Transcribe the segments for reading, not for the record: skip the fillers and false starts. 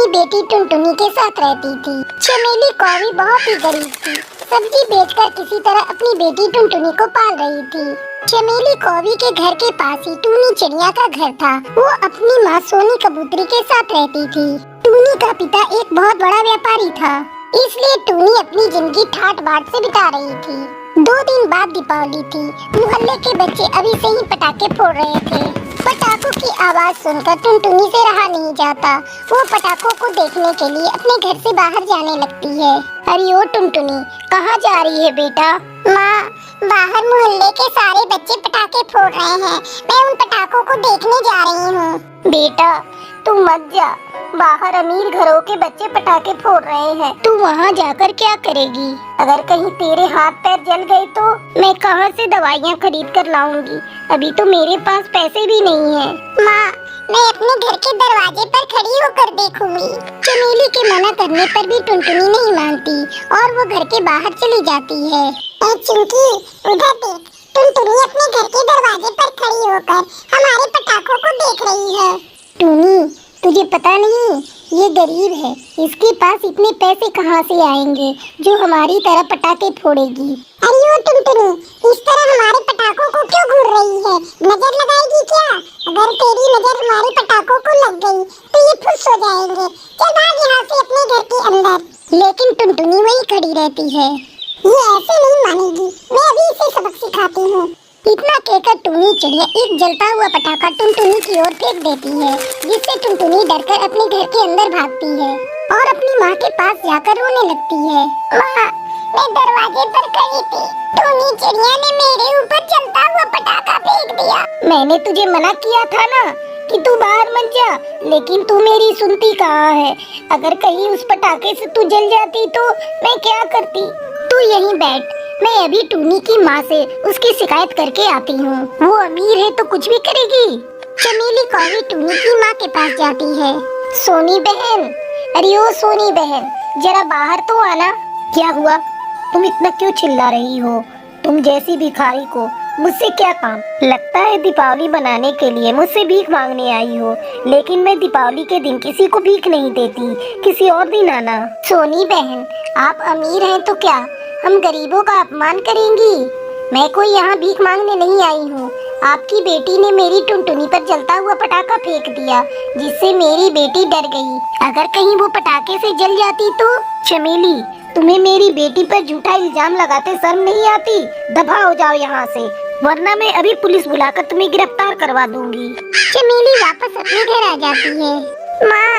अपनी बेटी टुनटुनी के साथ रहती थी। चमेली कौवी बहुत ही गरीब थी। सब्जी बेचकर किसी तरह अपनी बेटी टुनटुनी को पाल रही थी। चमेली कौवी के घर के पास ही टूनी चिड़िया का घर था। वो अपनी माँ सोनी कबूतरी के साथ रहती थी। टूनी का पिता एक बहुत बड़ा व्यापारी था, इसलिए टूनी अपनी जिंदगी ठाट बाट से बिता रही थी। 2 दिन बाद दीपावली थी। मोहल्ले के बच्चे अभी से ही पटाखे फोड़ रहे थे। पटाखों की आवाज सुनकर टुनटुनी से रहा नहीं जाता। वो पटाखों को देखने के लिए अपने घर से बाहर जाने लगती है। अरे ओ टुनटुनी, कहाँ जा रही है बेटा? माँ, बाहर मोहल्ले के सारे बच्चे पटाखे फोड़ रहे हैं। मैं उन पटाखों को देखने जा रही हूँ। बेटा, तू मत जा। बाहर अमीर घरों के बच्चे पटाखे फोड़ रहे हैं। तू वहाँ जाकर क्या करेगी? अगर कहीं तेरे हाथ पैर जल गए तो मैं कहाँ से दवाइयाँ खरीद कर लाऊंगी? अभी तो मेरे पास पैसे भी नहीं है। माँ, मैं अपने घर के दरवाजे पर खड़ी होकर देखूंगी। चमेली के मना करने पर भी टुनटुनी नहीं मानती और वो घर के बाहर चली जाती है। चुनकी, उधर देख, टुनटुनी अपने घर के दरवाजे पर खड़ी होकर हमारे पटाखों को देख रही है। टूनी, तुझे पता नहीं, ये गरीब है। इसके पास इतने पैसे कहाँ से आएंगे जो हमारी तरह पटाखे फोड़ेगी? अरे वो टुनटुनी, इस तरह हमारे पटाखों को क्यों घूर रही है? नजर लगाएगी क्या? अगर तेरी नजर हमारे पटाखों को लग गई तो ये फुस हो जाएंगे। चल भाग यहाँ से अपने घर के अंदर। लेकिन टुनटुनी वहीं खड़ी रहती है। ये ऐसे नहीं मानेगी, मैं अभी इसे सबक सिखाती हूँ। इतना कहकर टूनी चिड़िया एक जलता हुआ पटाखा टुनटुनी की ओर फेंक देती है, जिससे टुनटुनी डरकर अपने घर के अंदर भागती है और अपनी माँ के पास जाकर रोने लगती है। माँ, मैं दरवाजे पर खड़ी थी। टूनी चिड़िया ने मेरे ऊपर जलता हुआ पटाखा फेंक दिया। मैंने तुझे मना किया था ना कि तू बाहर मत जा, लेकिन तू मेरी सुनती कहाँ है? अगर कहीं उस पटाखे से तू जल जाती तो मैं क्या करती? तू यहीं बैठ, मैं अभी टूनी की माँ से उसकी शिकायत करके आती हूँ। वो अमीर है तो कुछ भी करेगी। चमेली कौवी टूनी की माँ के पास जाती है। सोनी बहन, अरे ओ सोनी बहन, जरा बाहर तो आना। क्या हुआ? तुम इतना क्यों चिल्ला रही हो? तुम जैसी भिखारी को मुझसे क्या काम? लगता है दीपावली मनाने के लिए मुझसे भीख मांगने आई हो, लेकिन मैं दीपावली के दिन किसी को भीख नहीं देती। किसी और दिन आना। सोनी बहन, आप अमीर हैं तो क्या हम गरीबों का अपमान करेंगी? मैं कोई यहाँ भीख मांगने नहीं आई हूँ। आपकी बेटी ने मेरी टुनटुनी पर जलता हुआ पटाखा फेंक दिया, जिससे मेरी बेटी डर गई। अगर कहीं वो पटाखे से जल जाती तो? चमेली, तुम्हें मेरी बेटी पर झूठा इल्जाम लगाते शर्म नहीं आती? दफा हो जाओ यहाँ से, वरना मैं अभी पुलिस बुलाकर तुम्हें गिरफ्तार करवा दूंगी। चमेली वापस अपने घर आ जाती है। माँ,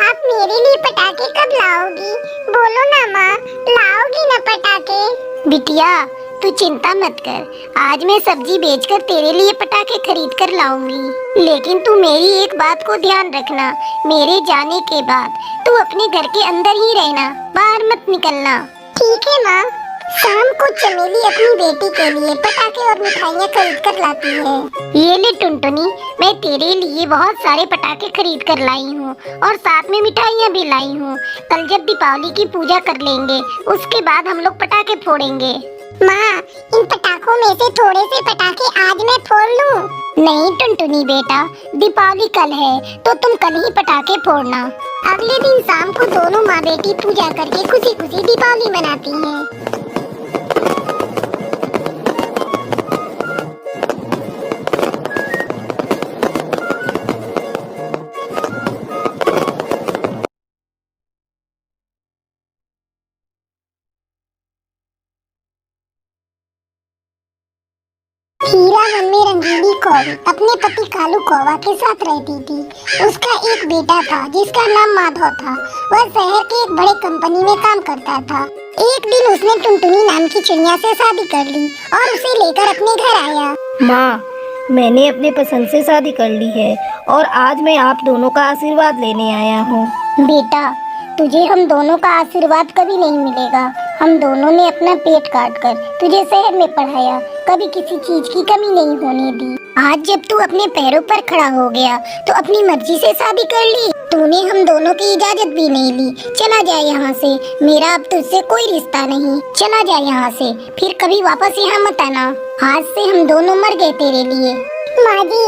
आप मेरे लिए पटाखे कब लाओगी? बोलो ना माँ, लाओगी ना पटाखे? बिटिया, तू चिंता मत कर, आज मैं सब्जी बेचकर तेरे लिए पटाखे खरीद कर लाऊंगी। लेकिन तू मेरी एक बात को ध्यान रखना, मेरे जाने के बाद तू अपने घर के अंदर ही रहना, बाहर मत निकलना। ठीक है माँ। शाम को चमेली अपनी बेटी के लिए पटाखे और मिठाइयाँ खरीद कर लाती है। ये ले टुनटुनी, मैं तेरे लिए बहुत सारे पटाखे खरीद कर लाई हूँ और साथ में मिठाइयाँ भी लाई हूँ। कल जब दीपावली की पूजा कर लेंगे, उसके बाद हम लोग पटाखे फोड़ेंगे। माँ, इन पटाखों में से थोड़े से पटाखे आज मैं फोड़ लूँ? नहीं टुनटुनी बेटा, दीपावली कल है तो तुम कल ही पटाखे फोड़ना। अगले दिन शाम को दोनों माँ बेटी पूजा करके खुशी खुशी दीपावली मनाती हैं। हीरा मन में रंगीली कौवी अपने पति कालू कौवा के साथ रहती थी। उसका एक बेटा था जिसका नाम माधव था। वह शहर के एक बड़े कंपनी में काम करता था। एक दिन उसने टुनटुनी नाम की चिड़िया से शादी कर ली और उसे लेकर अपने घर आया। माँ, मैंने अपने पसंद से शादी कर ली है और आज मैं आप दोनों का आशीर्वाद लेने आया हूँ। बेटा, तुझे हम दोनों का आशीर्वाद कभी नहीं मिलेगा। हम दोनों ने अपना पेट काट कर तुझे शहर में पढ़ाया, कभी किसी चीज की कमी नहीं होने दी। आज जब तू अपने पैरों पर खड़ा हो गया तो अपनी मर्जी से शादी कर ली। तूने हम दोनों की इजाजत भी नहीं ली। चला जा यहाँ से, मेरा अब तुझसे कोई रिश्ता नहीं। चला जा यहाँ से, फिर कभी वापस यहाँ मत आना। आज से हम दोनों मर गए तेरे लिए। माँ जी,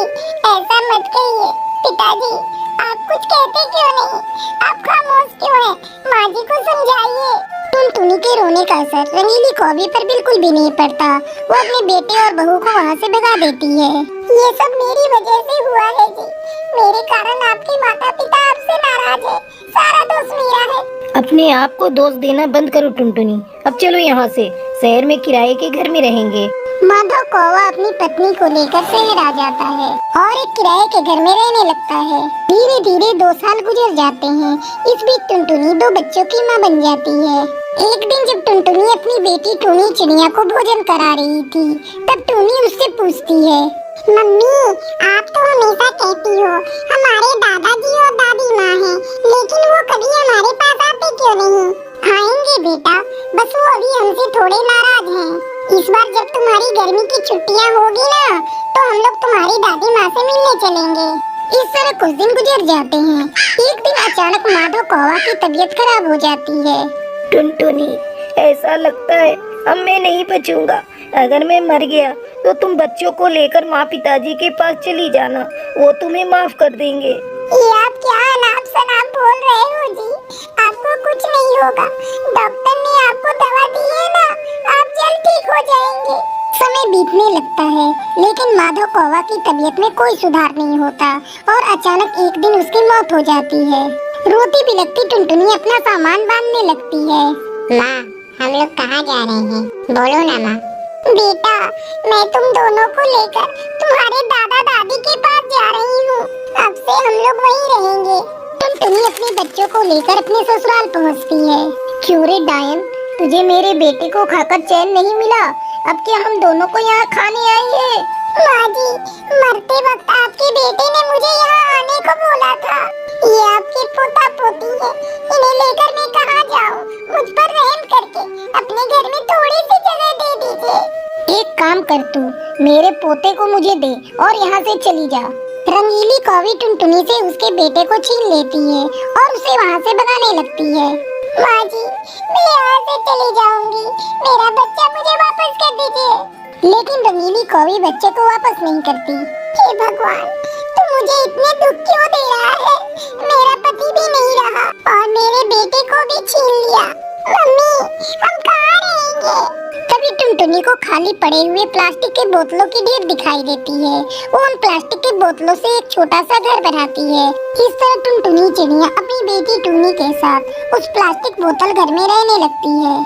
ऐसा मत कहिए। पिताजी, आप कुछ कहते क्यों नहीं? आप खामोश क्यों हैं? माँ जी को समझाइए। टुनटुनी के रोने का असर रंगीली कौवी पर बिल्कुल भी नहीं पड़ता। वो अपने बेटे और बहू को वहाँ से भगा देती है। ये सब मेरी वजह से हुआ है जी। मेरे कारण आपके माता पिता आपसे नाराज है। सारा दोष मेरा है। अपने आप को दोष देना बंद करो टुनटुनी। अब चलो यहाँ से, शहर में किराए के घर में रहेंगे। माधव कौवा अपनी पत्नी को लेकर शहर आ जाता है और एक किराए के घर में रहने लगता है। धीरे धीरे 2 साल गुजर जाते हैं। इस बीच टुनटुनी 2 बच्चों की मां बन जाती है। एक दिन जब टुनटुनी अपनी बेटी टूनी चिड़िया को भोजन करा रही थी, तब टूनी उससे पूछती है, मम्मी आप तो हमेशा कहती हो हमारे दादाजी और दादी माँ हैं, लेकिन वो कभी हमारे पास आते क्यों नहीं? आएंगे बेटा, बस वो अभी हमसे थोड़े नाराज हैं। इस बार जब तुम्हारी गर्मी की छुट्टियाँ होगी ना, तो हम लोग तुम्हारी दादी माँ से मिलने चलेंगे। इस तरह कुछ दिन गुजर जाते हैं। एक दिन अचानक माधव कौवा की तबीयत खराब हो जाती है। टुनटुनी, ऐसा लगता है अब मैं नहीं बचूंगा। अगर मैं मर गया तो तुम बच्चों को लेकर माँ पिताजी के पास चली जाना, वो तुम्हें माफ कर देंगे। ये आप क्या अनाप शनाप बोल रहे हो जी? आपको कुछ नहीं होगा। डॉक्टर ने आपको दवा दी है ना, आप जल्द ठीक हो जाएंगे। समय बीतने लगता है, लेकिन माधव कौवा की तबीयत में कोई सुधार नहीं होता और अचानक एक दिन उसकी मौत हो जाती है। रोती बिलखती टुनटुनी अपना सामान बांधने लगती है। माँ, हम लोग कहाँ जा रहे हैं? बोलो ना माँ। बेटा, मैं तुम दोनों को लेकर तुम्हारे दादा दादी के पास जा रही हूँ। अब से हम लोग वहीं रहेंगे। टुनटुनी अपने बच्चों को लेकर अपने ससुराल पहुँचती है। क्यों रे डायन, तुझे मेरे बेटे को खाकर चैन नहीं मिला? अब क्या हम दोनों को यहाँ खाने आई है? माँ जी, मरते वक्त आपके बेटे ने मुझे यहाँ आने को बोला था। ये आपके पोता पोती है, इन्हें लेकर मैं कहाँ जाऊँ? मुझ पर रहम करके अपने घर में थोड़ी सी जगह दे दीजिए। एक काम कर, तू मेरे पोते को मुझे दे और यहाँ से चली जा। रंगीली कौवी टुनटुनी से उसके बेटे को छीन लेती है और उसे वहाँ से भगाने लगती है। माँ जी, मैं यहाँ से चली जाऊंगी। मेरा बच्चा मुझे वापस कर दीजिए। लेकिन रंगीली कौवी बच्चे को वापस नहीं करती। हे भगवान, तू मुझे इतने दुख क्यों दे रहा है? मेरा पति भी नहीं रहा और मेरे बेटे को भी छीन लिया। मम्मी, हम कहाँ रहेंगे? तभी टुनटुनी को खाली पड़े हुए प्लास्टिक के बोतलों की ढेर दिखाई देती है। वो उन प्लास्टिक के बोतलों से एक छोटा सा घर बनाती है। इस तरह टुनटुनी चिड़िया अपनी बेटी टूनी के साथ उस प्लास्टिक बोतल घर में रहने लगती है।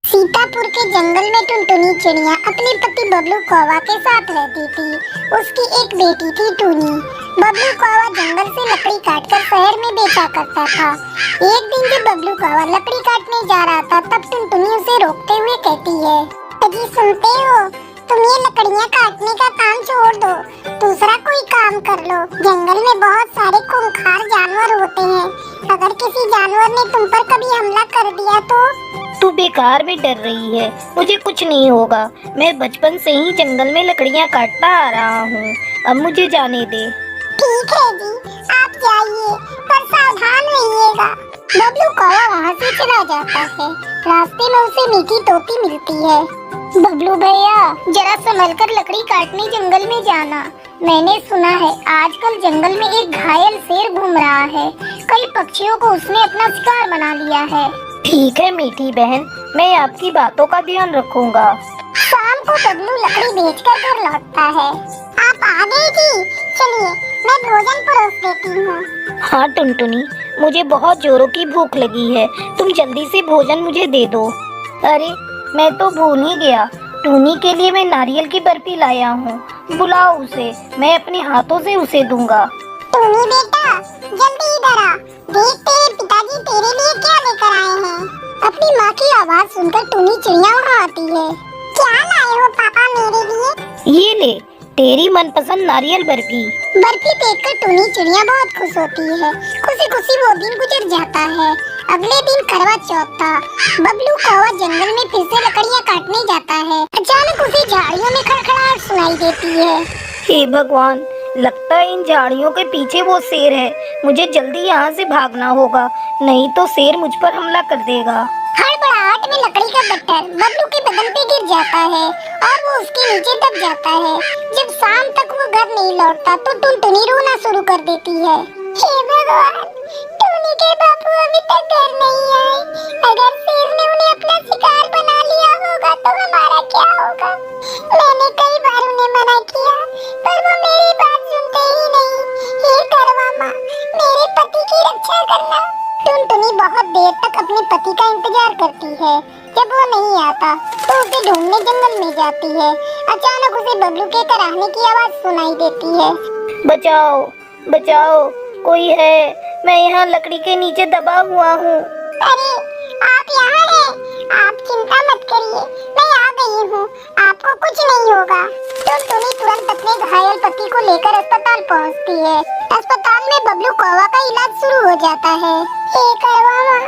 सीतापुर के जंगल में टुनटुनी चिड़िया अपने पति बबलू कौवा के साथ रहती थी। उसकी एक बेटी थी टूनी। बबलू कौवा जंगल से लकड़ी काटकर शहर में बेचा करता था। एक दिन जब बबलू कौवा लकड़ी काटने जा रहा था, तब टुनटुनी उसे रोकते हुए कहती है, अजी सुनते हो, तुम ये लकड़ियाँ काटने का काम छोड़ दो, दूसरा कोई काम कर लो। जंगल में बहुत सारे खूंखार जानवर होते हैं। अगर किसी जानवर ने तुम पर कभी हमला कर दिया तो? तू बेकार में डर रही है, मुझे कुछ नहीं होगा। मैं बचपन से ही जंगल में लकड़ियाँ काटता आ रहा हूँ, अब मुझे जाने दे। ठीक है जी, आप जाइए, पर सावधान रहिएगा। बबलू कौवा वहाँ से चला जाता है। रास्ते में उसे मीठी तोती मिलती है। बबलू भैया, जरा संभल कर लकड़ी काटने जंगल में जाना। मैंने सुना है आजकल जंगल में एक घायल शेर घूम रहा है। कई पक्षियों को उसने अपना शिकार बना लिया है। ठीक है मीठी बहन, मैं आपकी बातों का ध्यान रखूंगा। शाम को बबलू लकड़ी बेचकर घर लौटता है। आप आ गए जी, चलिए मैं भोजन परोस देती हूँ। हाँ टुनटुनी, मुझे बहुत जोरों की भूख लगी है, तुम जल्दी से भोजन मुझे दे दो। अरे मैं तो भूल ही गया, टूनी के लिए मैं नारियल की बर्फी लाया हूँ। बुलाओ उसे, मैं अपने हाथों से उसे दूंगा। टूनी बेटा, जल्दी इधर आ, देख तेरे पिताजी तेरे लिए क्या लेकर आए हैं। अपनी माँ की आवाज सुनकर टूनी चिड़िया वहाँ आती है। क्या लाए हो पापा मेरे लिए? ये ले, तेरी मनपसंद नारियल बर्फी। बर्फी देखकर टूनी चिड़िया बहुत खुश होती है। खुशी खुशी वो दिन गुजर जाता है। अगले दिन करवा चौथ था। बबलू कौवा जंगल में फिर से लकड़ियाँ काटने जाता है। अचानक उसे झाड़ियों में खड़खड़ाहट सुनाई देती है। हे भगवान, लगता है इन झाड़ियों के पीछे वो शेर है। मुझे जल्दी यहाँ से भागना होगा, नहीं तो शेर मुझ पर हमला कर देगा। हड़बड़ाहट में लकड़ी का बट्टर बबलू के बदन पे गिर जाता है और वो उसके नीचे दब जाता है। जब शाम तक वो घर नहीं लौटता तो टुनटुनी रोना शुरू कर देती है। हे भगवान, टूनी के बापू अभी तक घर नहीं आए। अगर शेर ने उन्हें अपना शिकार बना लिया होगा तो हमारा क्या होगा? मैंने कई बार उन्हें मना किया पर वो मेरी बात सुनते ही नहीं। हे करवा माँ, मेरे पति की रक्षा करना। टुनटुनी बहुत देर तक अपने पति का इंतजार करती है। जब वो नहीं आता तो उसे ढूंढने जंगल में जाती है। अचानक उसे बबलू के कराहने की आवाज सुनाई देती है। बचाओ, बचाओ, कोई है? मैं यहाँ लकड़ी के नीचे दबा हुआ हूँ। अरे, आप यहाँ हैं? आप चिंता मत करिए, मैं आ गई हूँ। आपको कुछ नहीं होगा। टुनटुनी तुरंत अपने घायल पति को लेकर अस्पताल पहुँचती है। अस्पताल में बबलू कौवा का इलाज शुरू हो जाता है। हे करवा माँ,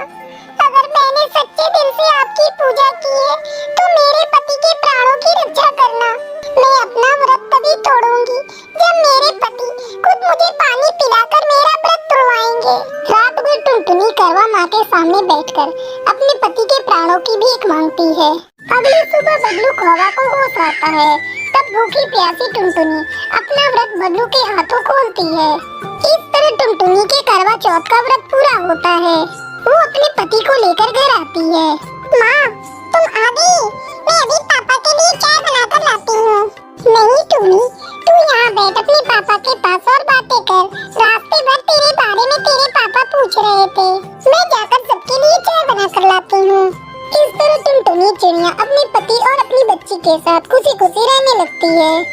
अगर मैंने सच्चे दिल से आपकी पूजा की है तो मेरे पति के प्राणों की रक्षा करना। मैं अपना व्रत तभी तोड़ूंगी जब मेरे पति खुद मुझे पानी पिलाकर मेरा व्रत तोड़वाएंगे। रात भर टुनटुनी करवा माँ के सामने बैठकर अपने पति के प्राणों की भीख मांगती है। अगली सुबह बबलू कौवा को होश आता है। तब भूखी प्यासी टुनटुनी अपना व्रत बबलू के हाथों खोलती है। इस तरह टुनटुनी के करवा चौथ का व्रत पूरा होता है। वो अपने पति को लेकर घर आती है। माँ, तुम आ गई? मैं अभी पापा के लिए चाय बनाकर लाती हूँ। नहीं टूनी, तू यहाँ बैठ अपने पापा के पास और बातें कर। रास्ते भर तेरे बारे में तेरे पापा पूछ रहे थे। मैं जाकर सबके लिए चाय बनाकर लाती हूँ। इस तरह टुनटुनी चिड़िया अपने पति और अपनी बच्ची के साथ खुशी खुशी रहने लगती है।